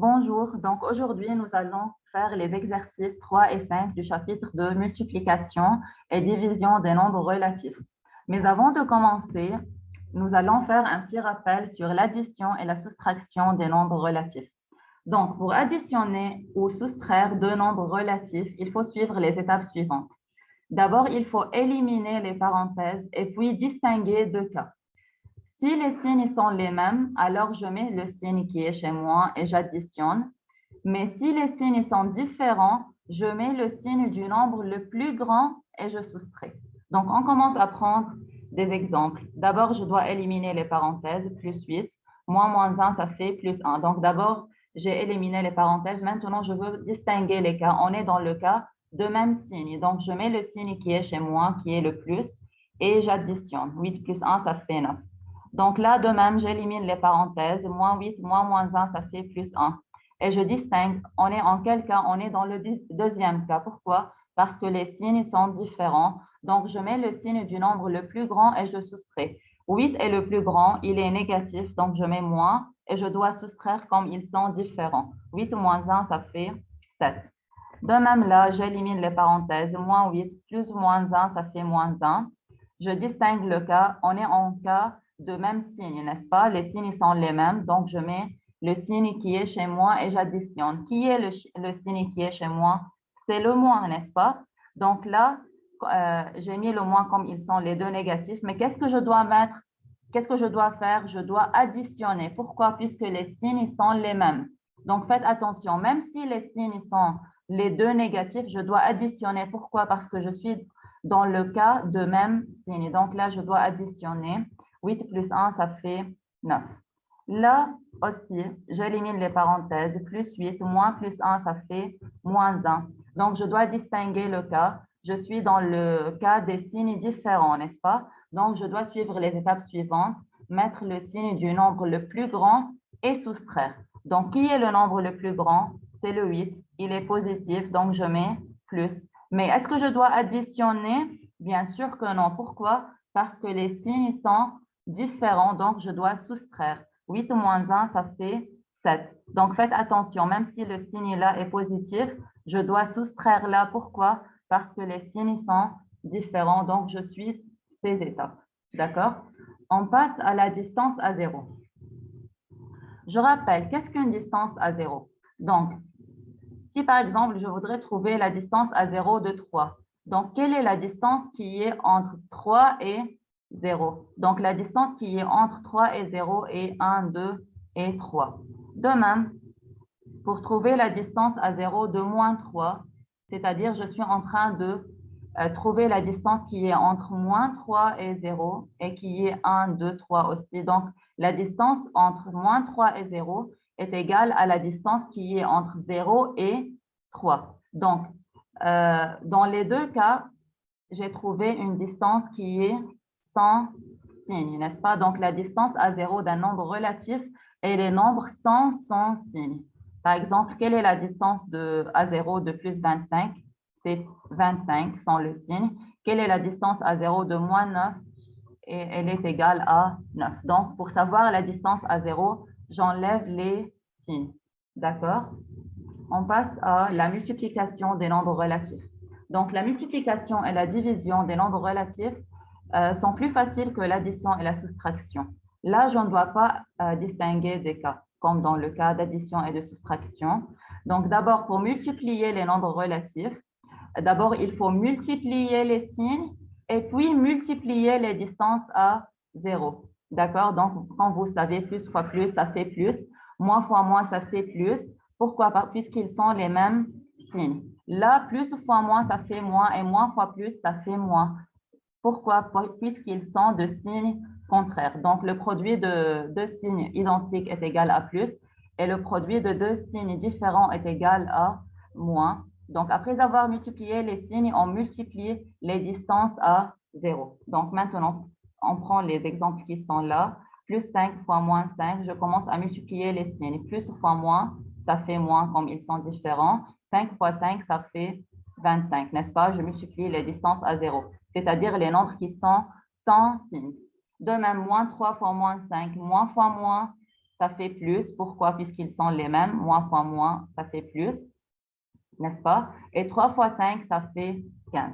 Bonjour, donc aujourd'hui nous allons faire les exercices 3 et 5 du chapitre de multiplication et division des nombres relatifs. Mais avant de commencer, nous allons faire un petit rappel sur l'addition et la soustraction des nombres relatifs. Donc pour additionner ou soustraire deux nombres relatifs, il faut suivre les étapes suivantes. D'abord, il faut éliminer les parenthèses et puis distinguer deux cas. Si les signes sont les mêmes, alors je mets le signe qui est chez moi et j'additionne. Mais si les signes sont différents, je mets le signe du nombre le plus grand et je soustrais. Donc, on commence à prendre des exemples. D'abord, je dois éliminer les parenthèses, plus 8. Moins 1, ça fait plus 1. Donc, d'abord, j'ai éliminé les parenthèses. Maintenant, je veux distinguer les cas. On est dans le cas de même signe. Donc, je mets le signe qui est chez moi, qui est le plus, et j'additionne. 8 plus 1, ça fait 9. Donc là, de même, j'élimine les parenthèses. Moins 8, moins 1, ça fait plus 1. Et je distingue, on est en quel cas? On est dans le deuxième cas. Pourquoi? Parce que les signes sont différents. Donc, je mets le signe du nombre le plus grand et je soustrais. 8 est le plus grand, il est négatif, donc je mets moins et je dois soustraire comme ils sont différents. 8 moins 1, ça fait 7. De même là, j'élimine les parenthèses. Moins 8 plus moins 1, ça fait moins 1. Je distingue le cas. On est en cas de même signe, n'est-ce pas? Les signes sont les mêmes, donc je mets le signe qui est chez moi et j'additionne. Qui est le signe qui est chez moi? C'est le moins, n'est-ce pas? Donc là, j'ai mis le moins comme ils sont les deux négatifs, mais qu'est-ce que je dois mettre? Qu'est-ce que je dois faire? Je dois additionner. Pourquoi? Puisque les signes sont les mêmes. Donc faites attention, même si les signes sont les deux négatifs, je dois additionner. Pourquoi? Parce que je suis dans le cas de même signe. Donc là, je dois additionner. 8 plus 1, ça fait 9. Là aussi, j'élimine les parenthèses. Plus 8, moins plus 1, ça fait moins 1. Donc, je dois distinguer le cas. Je suis dans le cas des signes différents, n'est-ce pas? Donc, je dois suivre les étapes suivantes. Mettre le signe du nombre le plus grand et soustraire. Donc, qui est le nombre le plus grand? C'est le 8. Il est positif, donc je mets plus. Mais est-ce que je dois additionner? Bien sûr que non. Pourquoi? Parce que les signes sont différents, donc je dois soustraire. 8 moins 1, ça fait 7. Donc faites attention, même si le signe là est positif, je dois soustraire là. Pourquoi? Parce que les signes sont différents, donc je suis ces étapes. D'accord? On passe à la distance à 0. Je rappelle, qu'est-ce qu'une distance à 0? Donc, si par exemple, je voudrais trouver la distance à 0 de 3, donc quelle est la distance qui est entre 3 et 0? Donc, la distance qui est entre 3 et 0 est 1, 2 et 3. De même, pour trouver la distance à 0 de moins 3, c'est-à-dire je suis en train de trouver la distance qui est entre moins 3 et 0 et qui est 1, 2, 3 aussi. Donc, la distance entre moins 3 et 0 est égale à la distance qui est entre 0 et 3. Donc, dans les deux cas, j'ai trouvé une distance qui est sans signe, n'est-ce pas? Donc, la distance à 0 d'un nombre relatif et les nombres sans son signe. Par exemple, quelle est la distance à 0 de plus 25? C'est 25 sans le signe. Quelle est la distance à 0 de moins 9? Et elle est égale à 9. Donc, pour savoir la distance à 0, j'enlève les signes. D'accord? On passe à la multiplication des nombres relatifs. Donc, la multiplication et la division des nombres relatifs sont plus faciles que l'addition et la soustraction. Là, je ne dois pas distinguer des cas, comme dans le cas d'addition et de soustraction. Donc, d'abord, pour multiplier les nombres relatifs, d'abord, il faut multiplier les signes et puis multiplier les distances à 0. D'accord? Donc, quand vous savez plus fois plus, ça fait plus. Moins fois moins, ça fait plus. Pourquoi? Puisqu'ils sont les mêmes signes. Là, plus fois moins, ça fait moins et moins fois plus, ça fait moins. Pourquoi? Puisqu'ils sont de signes contraires. Donc, le produit de deux signes identiques est égal à plus et le produit de deux signes différents est égal à moins. Donc, après avoir multiplié les signes, on multiplie les distances à 0. Donc, maintenant, on prend les exemples qui sont là. Plus 5 fois moins 5, je commence à multiplier les signes. Plus fois moins, ça fait moins comme ils sont différents. 5 fois 5, ça fait 25, n'est-ce pas? Je multiplie les distances à 0, c'est-à-dire les nombres qui sont sans signe. De même, moins 3 fois moins 5, moins fois moins, ça fait plus. Pourquoi? Puisqu'ils sont les mêmes. Moins fois moins, ça fait plus, n'est-ce pas? Et 3 fois 5, ça fait 15.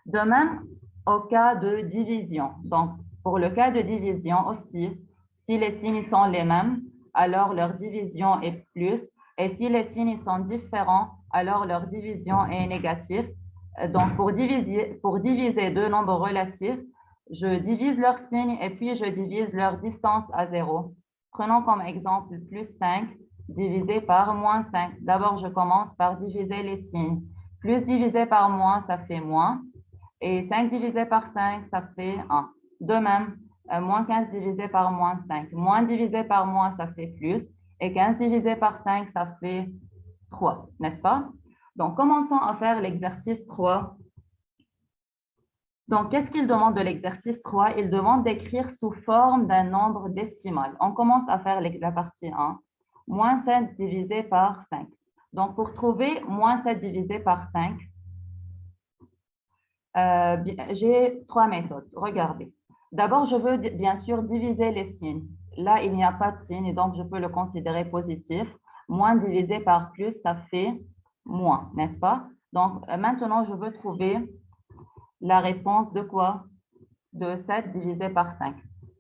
De même, au cas de division. Donc, pour le cas de division aussi, si les signes sont les mêmes, alors leur division est plus. Et si les signes sont différents, alors leur division est négative. Donc, pour diviser deux nombres relatifs, je divise leurs signes et puis je divise leur distance à 0. Prenons comme exemple plus 5 divisé par moins 5. D'abord, je commence par diviser les signes. Plus divisé par moins, ça fait moins. Et 5 divisé par 5, ça fait 1. De même, moins 15 divisé par moins 5. Moins divisé par moins, ça fait plus. Et 15 divisé par 5, ça fait 3, n'est-ce pas? Donc, commençons à faire l'exercice 3. Donc, qu'est-ce qu'il demande de l'exercice 3? Il demande d'écrire sous forme d'un nombre décimal. On commence à faire la partie 1. Moins 7 divisé par 5. Donc, pour trouver moins 7 divisé par 5, j'ai 3 méthodes. Regardez. D'abord, je veux bien sûr diviser les signes. Là, il n'y a pas de signe, et donc je peux le considérer positif. Moins divisé par plus, ça fait moins, n'est-ce pas? Donc, maintenant, je veux trouver la réponse de quoi? De 7 divisé par 5.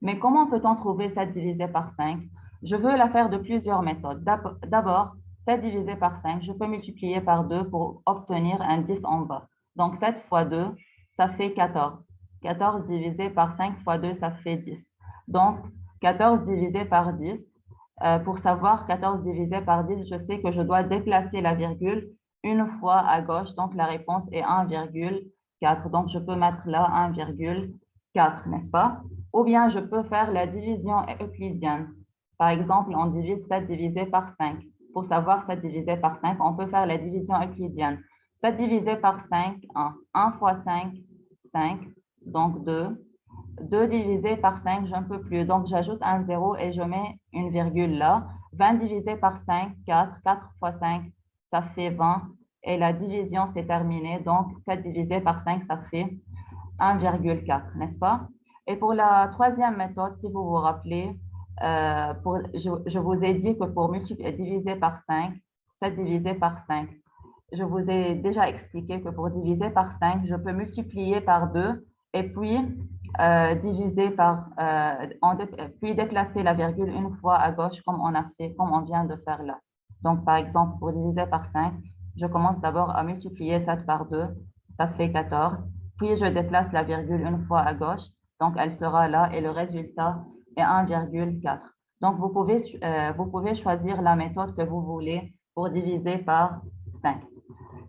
Mais comment peut-on trouver 7 divisé par 5? Je veux la faire de plusieurs méthodes. D'abord, 7 divisé par 5, je peux multiplier par 2 pour obtenir un 10 en bas. Donc, 7 fois 2, ça fait 14. 14 divisé par 5 fois 2, ça fait 10. Donc, 14 divisé par 10, pour savoir 14 divisé par 10, je sais que je dois déplacer la virgule une fois à gauche. Donc, la réponse est 1,4. Donc, je peux mettre là 1,4, n'est-ce pas? Ou bien, je peux faire la division euclidienne. Par exemple, on divise 7 divisé par 5. Pour savoir 7 divisé par 5, on peut faire la division euclidienne. 7 divisé par 5, 1. 1 fois 5, 5. Donc 2. 2 divisé par 5, je ne peux plus. Donc, j'ajoute un 0 et je mets une virgule là. 20 divisé par 5, 4. 4 fois 5, ça fait 20. Et la division, c'est terminé. Donc, 7 divisé par 5, ça fait 1,4, n'est-ce pas? Et pour la troisième méthode, si vous vous rappelez, je vous ai dit que pour diviser par 5, 7 divisé par 5, je vous ai déjà expliqué que pour diviser par 5, je peux multiplier par 2 et puis diviser par, puis déplacer la virgule une fois à gauche comme on a fait, comme on vient de faire là. Donc, par exemple, pour diviser par 5, je commence d'abord à multiplier 7 par 2, ça fait 14. Puis, je déplace la virgule une fois à gauche, donc elle sera là et le résultat est 1,4. Donc, vous pouvez choisir la méthode que vous voulez pour diviser par 5.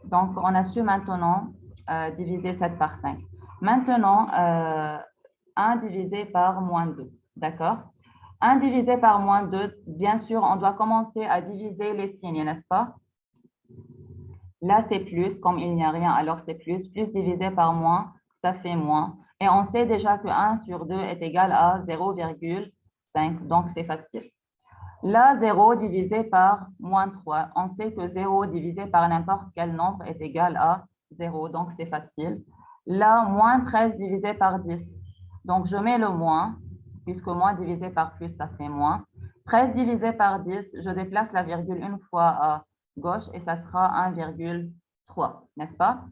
Donc, on a su maintenant diviser 7 par 5. Maintenant, 1 divisé par moins 2, d'accord? 1 divisé par moins 2, bien sûr, on doit commencer à diviser les signes, n'est-ce pas? Là, c'est plus, comme il n'y a rien, alors c'est plus. Plus divisé par moins, ça fait moins. Et on sait déjà que 1 sur 2 est égal à 0,5, donc c'est facile. Là, 0 divisé par moins 3. On sait que 0 divisé par n'importe quel nombre est égal à 0, donc c'est facile. Là, moins 13 divisé par 10. Donc, je mets le moins, puisque moins divisé par plus, ça fait moins. 13 divisé par 10, je déplace la virgule une fois à gauche et ça sera 1,3, n'est-ce pas?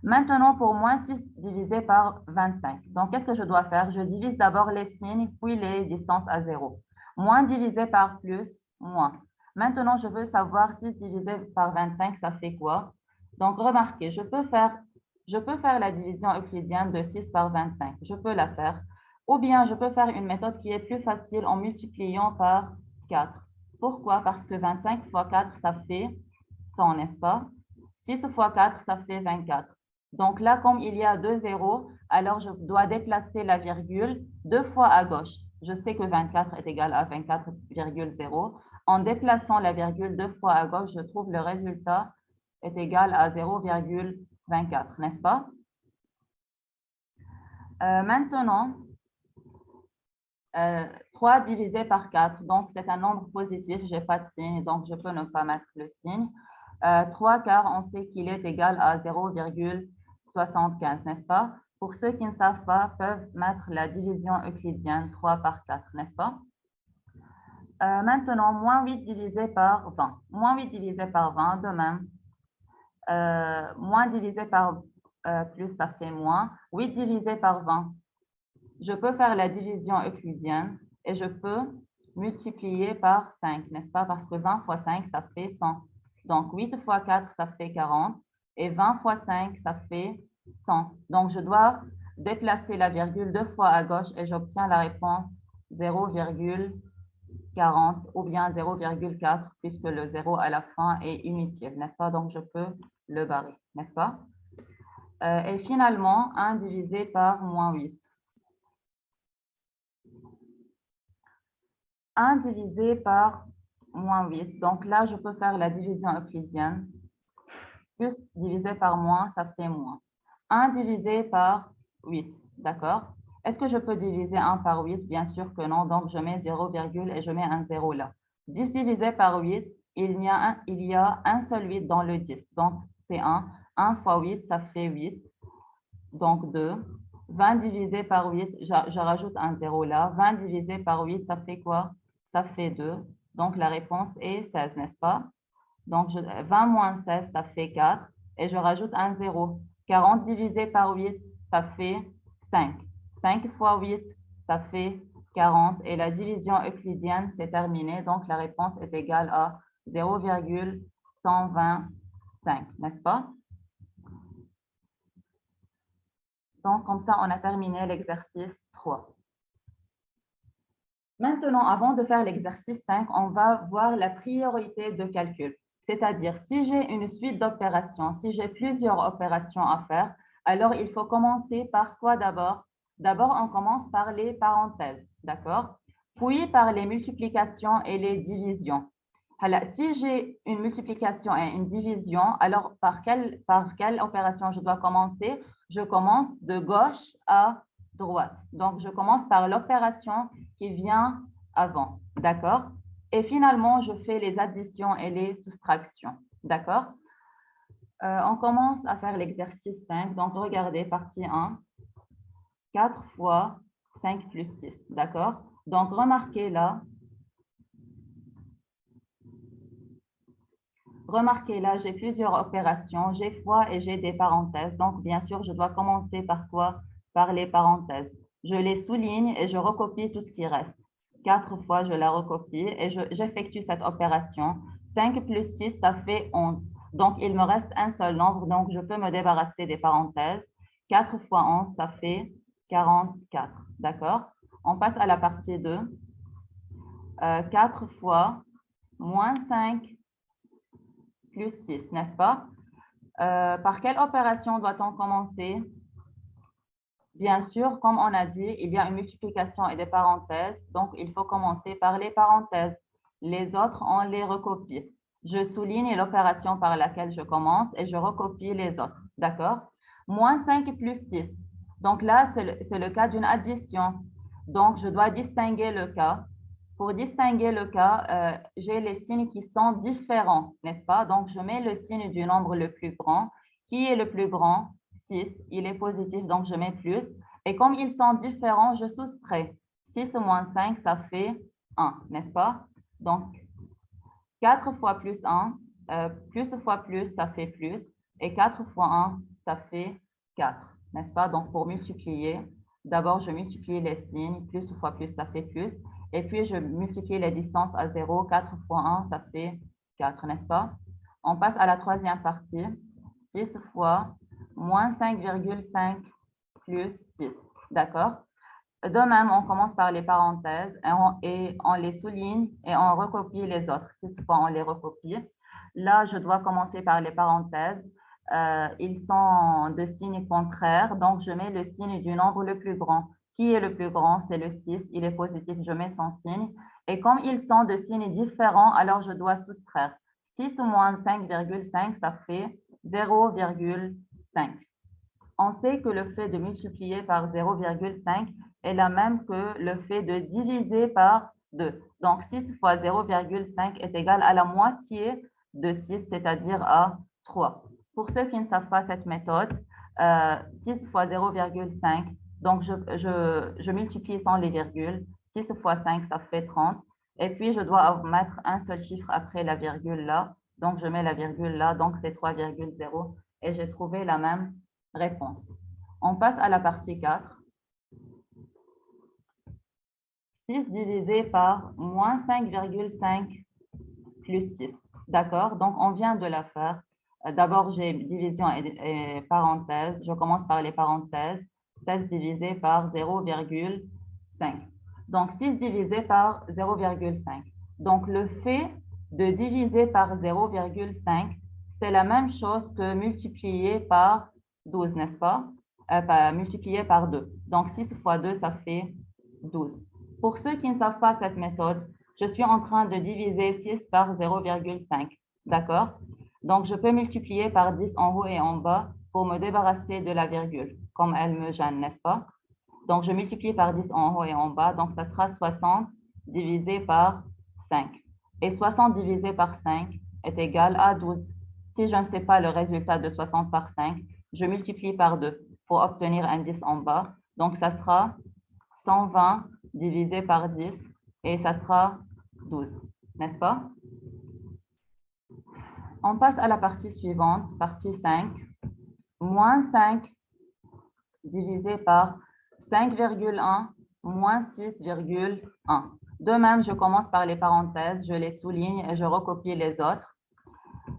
Maintenant, pour moins 6 divisé par 25. Donc, qu'est-ce que je dois faire? Je divise d'abord les signes, puis les distances à 0. Moins divisé par plus, moins. Maintenant, je veux savoir 6 divisé par 25, ça fait quoi? Donc, remarquez, je peux faire la division euclidienne de 6 par 25. Je peux la faire. Ou bien, je peux faire une méthode qui est plus facile en multipliant par 4. Pourquoi? Parce que 25 fois 4, ça fait 100, n'est-ce pas? 6 fois 4, ça fait 24. Donc là, comme il y a 2 zéros, alors je dois déplacer la virgule 2 fois à gauche. Je sais que 24 est égal à 24,0. En déplaçant la virgule 2 fois à gauche, je trouve le résultat est égal à 0,24, n'est-ce pas? Maintenant, 3 divisé par 4, donc c'est un nombre positif, je n'ai pas de signe, donc je peux ne pas mettre le signe. 3 car on sait qu'il est égal à 0,75, n'est-ce pas? Pour ceux qui ne savent pas, peuvent mettre la division euclidienne 3 par 4, n'est-ce pas? Maintenant, moins 8 divisé par 20. Moins 8 divisé par 20, de même. Moins divisé par plus, ça fait moins. 8 divisé par 20. Je peux faire la division euclidienne et je peux multiplier par 5, n'est-ce pas? Parce que 20 fois 5, ça fait 100. Donc, 8 fois 4, ça fait 40. Et 20 fois 5, ça fait 100. Donc, je dois déplacer la virgule 2 fois à gauche et j'obtiens la réponse 0,40 ou bien 0,4 puisque le 0 à la fin est inutile, n'est-ce pas? Donc, je peux le barrer, n'est-ce pas? Et finalement, 1 divisé par moins 8. 1 divisé par moins 8. Donc là, je peux faire la division euclidienne. Plus divisé par moins, ça fait moins. 1 divisé par 8, d'accord? Est-ce que je peux diviser 1 par 8? Bien sûr que non, donc je mets 0, et je mets un 0 là. 10 divisé par 8, il y a un seul 8 dans le 10, donc c'est 1. 1 fois 8, ça fait 8, donc 2. 20 divisé par 8, je rajoute un 0 là. 20 divisé par 8, ça fait quoi? Ça fait 2. Donc, la réponse est 16, n'est-ce pas? Donc, 20 moins 16, ça fait 4. Et je rajoute un 0. 40 divisé par 8, ça fait 5. 5 fois 8, ça fait 40. Et la division euclidienne, c'est terminé. Donc, la réponse est égale à 0,125, n'est-ce pas? Donc, comme ça, on a terminé l'exercice 3. Maintenant, avant de faire l'exercice 5, on va voir la priorité de calcul. C'est-à-dire, si j'ai une suite d'opérations, si j'ai plusieurs opérations à faire, alors il faut commencer par quoi d'abord? D'abord, on commence par les parenthèses, d'accord? Puis par les multiplications et les divisions. Alors, si j'ai une multiplication et une division, alors par quelle opération je dois commencer? Je commence de gauche à droite. Donc, je commence par l'opération qui vient avant, d'accord? Et finalement, je fais les additions et les soustractions, d'accord? On commence à faire l'exercice 5. Donc, regardez, partie 1, 4 fois 5 plus 6, d'accord? Donc, remarquez là, j'ai plusieurs opérations, j'ai fois et j'ai des parenthèses. Donc, bien sûr, je dois commencer par quoi? Par les parenthèses. Je les souligne et je recopie tout ce qui reste. 4 fois, je la recopie et j'effectue cette opération. 5 plus 6, ça fait 11. Donc, il me reste un seul nombre, donc je peux me débarrasser des parenthèses. 4 fois 11, ça fait 44. D'accord? On passe à la partie 2. 4 fois moins 5 plus 6, n'est-ce pas? Par quelle opération doit-on commencer? Bien sûr, comme on a dit, il y a une multiplication et des parenthèses, donc il faut commencer par les parenthèses. Les autres, on les recopie. Je souligne l'opération par laquelle je commence et je recopie les autres, d'accord? Moins 5 plus 6. Donc là, c'est le cas d'une addition. Donc, je dois distinguer le cas. Pour distinguer le cas, j'ai les signes qui sont différents, n'est-ce pas? Donc, je mets le signe du nombre le plus grand. Qui est le plus grand? 6. Il est positif, donc je mets plus. Et comme ils sont différents, je soustrais. 6 moins 5, ça fait 1, n'est-ce pas? Donc, 4 fois plus 1, plus fois plus, ça fait plus. Et 4 fois 1, ça fait 4, n'est-ce pas? Donc, pour multiplier, d'abord, je multiplie les signes. Plus fois plus, ça fait plus. Et puis, je multiplie les distances à 0. 4 fois 1, ça fait 4, n'est-ce pas? On passe à la troisième partie. 6 fois moins 5,5 plus 6. D'accord? De même, on commence par les parenthèses et on les souligne et on recopie les autres. 6 fois, on les recopie. Là, je dois commencer par les parenthèses. Ils sont de signes contraires, donc je mets le signe du nombre le plus grand. Qui est le plus grand? C'est le 6. Il est positif, je mets son signe. Et comme ils sont de signes différents, alors je dois soustraire. 6 moins 5,5, ça fait 0,5. On sait que le fait de multiplier par 0,5 est la même que le fait de diviser par 2. Donc, 6 fois 0,5 est égal à la moitié de 6, c'est-à-dire à 3. Pour ceux qui ne savent pas cette méthode, 6 fois 0,5, donc je multiplie sans les virgules. 6 fois 5, ça fait 30. Et puis, je dois mettre un seul chiffre après la virgule là. Donc, je mets la virgule là, donc c'est 3,0 et j'ai trouvé la même réponse. On passe à la partie 4. 6 divisé par moins 5,5 plus 6. D'accord? Donc, on vient de la faire. D'abord, j'ai division et parenthèse. Je commence par les parenthèses. 16 divisé par 0,5. Donc, 6 divisé par 0,5. Donc, le fait de diviser par 0,5, c'est la même chose que multiplier par 12, n'est-ce pas? Multiplier par 2. Donc, 6 fois 2, ça fait 12. Pour ceux qui ne savent pas cette méthode, je suis en train de diviser 6 par 0,5. D'accord? Donc, je peux multiplier par 10 en haut et en bas pour me débarrasser de la virgule, comme elle me gêne, n'est-ce pas? Donc, je multiplie par 10 en haut et en bas, donc ça sera 60 divisé par 5. Et 60 divisé par 5 est égal à 12. Si je ne sais pas le résultat de 60 par 5, je multiplie par 2 pour obtenir un 10 en bas. Donc, ça sera 120 divisé par 10 et ça sera 12, n'est-ce pas? On passe à la partie suivante, partie 5. Moins 5 divisé par 5,1 moins 6,1. De même, je commence par les parenthèses, je les souligne et je recopie les autres.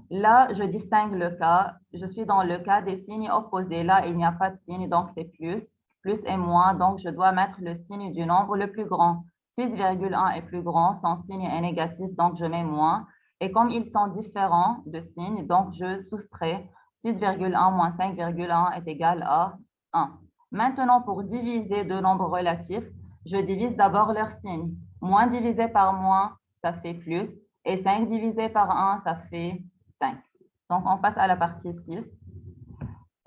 Là, je distingue le cas. Je suis dans le cas des signes opposés. Là, il n'y a pas de signe, donc c'est plus. Plus et moins, donc je dois mettre le signe du nombre le plus grand. 6,1 est plus grand, son signe est négatif, donc je mets moins. Et comme ils sont différents de signes, donc je soustrais 6,1 moins 5,1 est égal à 1. Maintenant, pour diviser deux nombres relatifs, je divise d'abord leur signe. Moins divisé par moins, ça fait plus. Et 5 divisé par 1, ça fait 5. Donc, on passe à la partie 6.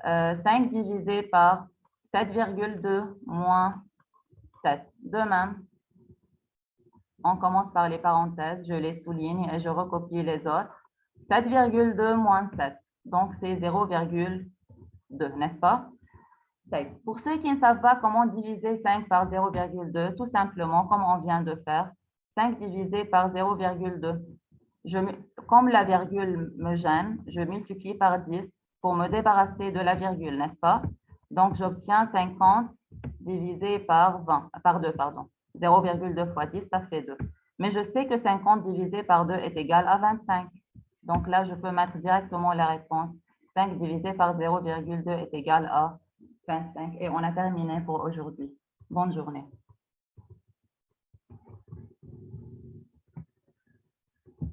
5 divisé par 7,2 moins 7. De même, on commence par les parenthèses, je les souligne et je recopie les autres. 7,2 moins 7. Donc, c'est 0,2, n'est-ce pas? Pour ceux qui ne savent pas comment diviser 5 par 0,2, tout simplement, comme on vient de faire, 5 divisé par 0,2. Comme la virgule me gêne, je multiplie par 10 pour me débarrasser de la virgule, n'est-ce pas? Donc, j'obtiens 50 divisé par 2, pardon. 0,2 fois 10, ça fait 2. Mais je sais que 50 divisé par 2 est égal à 25. Donc là, je peux mettre directement la réponse. 5 divisé par 0,2 est égal à 25. Et on a terminé pour aujourd'hui. Bonne journée.